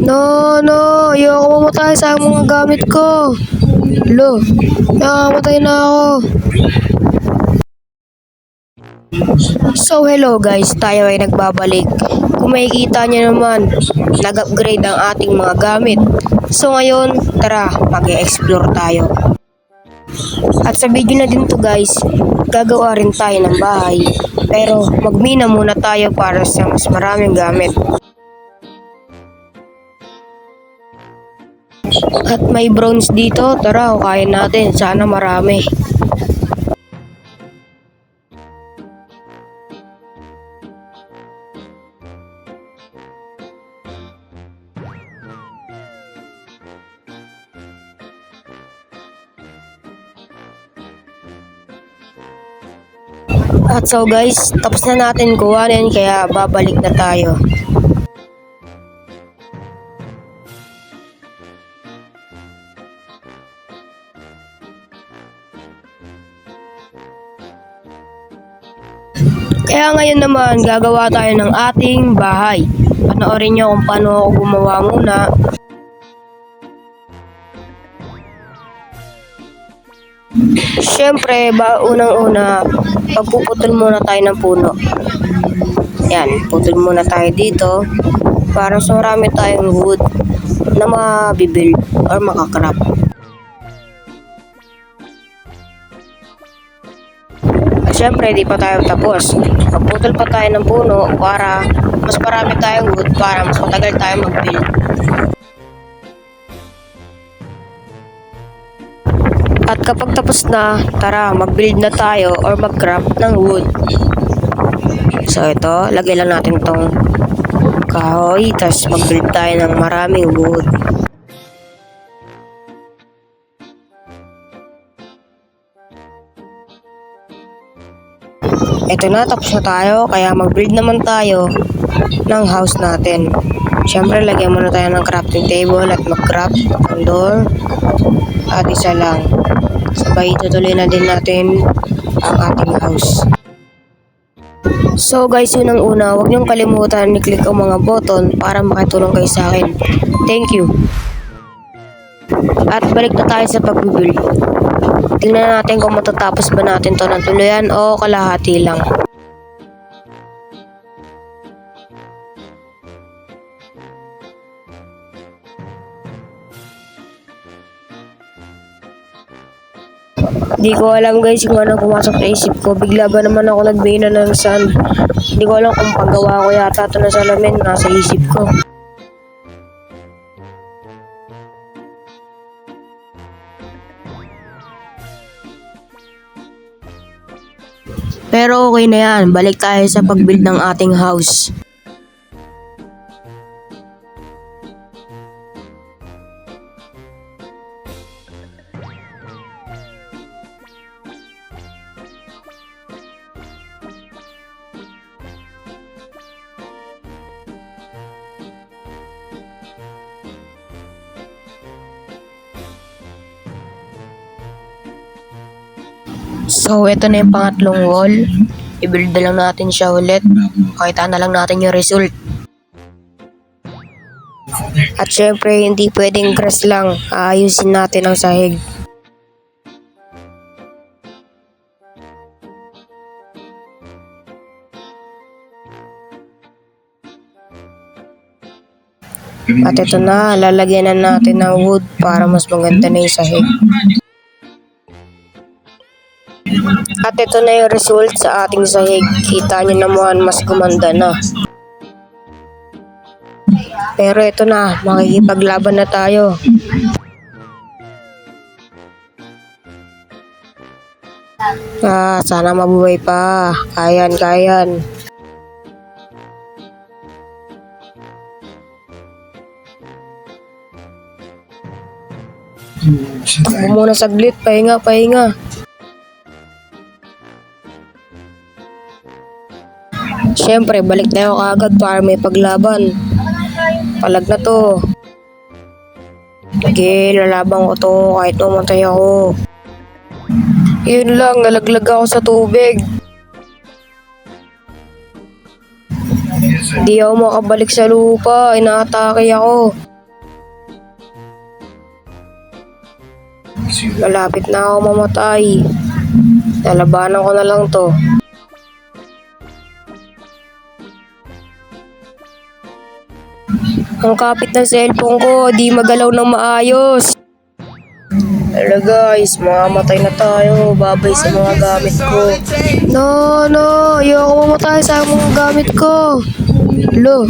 No, no, ayoko mamatay sa mga gamit ko. Lo, nakamatay na ako. So hello guys, tayo ay nagbabalik. Kung makikita nyo naman, nag-upgrade ang ating mga gamit. So ngayon, tara, mag-explore tayo. At sa video na din to guys, gagawa rin tayo ng bahay. Pero magmina muna tayo para sa mas maraming gamit. At may bronze dito, tara, hukayin natin, sana marami. At so guys, tapos na natin kuhanin kaya babalik na tayo. Kaya ngayon naman gagawa tayo ng ating bahay. Panoorin nyo kung paano ako gumawa muna. Siyempre, unang-una, pagpuputol muna tayo ng puno. Yan, putol muna tayo dito para mas marami tayong wood na mabibuild or makakrap. At siyempre, di pa tayo tapos. Pagputol pa tayo ng puno para mas marami tayong wood para mas matagal tayo mag-build. At kapag tapos na, tara, mag-build na tayo or mag-craft ng wood. So ito, lagay lang natin tong kahoy, tapos mag-build tayo ng maraming wood. Ito na, tapos na tayo, kaya mag-build naman tayo ng house natin. Siyempre, lagyan muna tayo ng crafting table at mag-craft ng door. At isa lang. Sabay tutuloy na din natin ang ating house. So guys, unang-una, huwag niyong kalimutan i-click ang mga button para makatulong kayo sa akin. Thank you. At balik na tayo sa pag-build. Tingnan natin kung matatapos ba natin to ng tuluyan o kalahati lang. Hindi ko alam guys kung ano pumasok sa isip ko. Bigla ba naman ako nagbihina ng sand. Hindi ko alam kung paggawa ko yata ito na salamin nasa isip ko. Pero okay na yan. Balik tayo sa pag-build ng ating house. So, ito na yung pangatlong wall. I-build na lang natin siya ulit. Pakita na lang natin yung result. At syempre, hindi pwedeng grass lang. Aayusin natin ang sahig. At ito na, lalagyan na natin ng wood para mas maganda na yung sahig. At ito na yung result sa ating sahig. Kita nyo naman, mas gumanda na. Pero ito na, makikipaglaban na tayo. Sana mabuhay pa. Kayan. Ako muna saglit, pahinga. Siyempre, balik tayo kaagad para may paglaban. Palag na to. Sige, lalaban ko to kahit mamatay ako. Yun lang, nalaglag ako sa tubig. Di ako makabalik sa lupa, inaatake ako. Malapit na ako mamatay. Lalabanan ko na lang to. Ang kapit ng cellphone ko, di magalaw ng maayos. Hello guys, mamamatay na tayo. Babay sa mga gamit ko. No, ayoko mamatay sa mga gamit ko. Hello,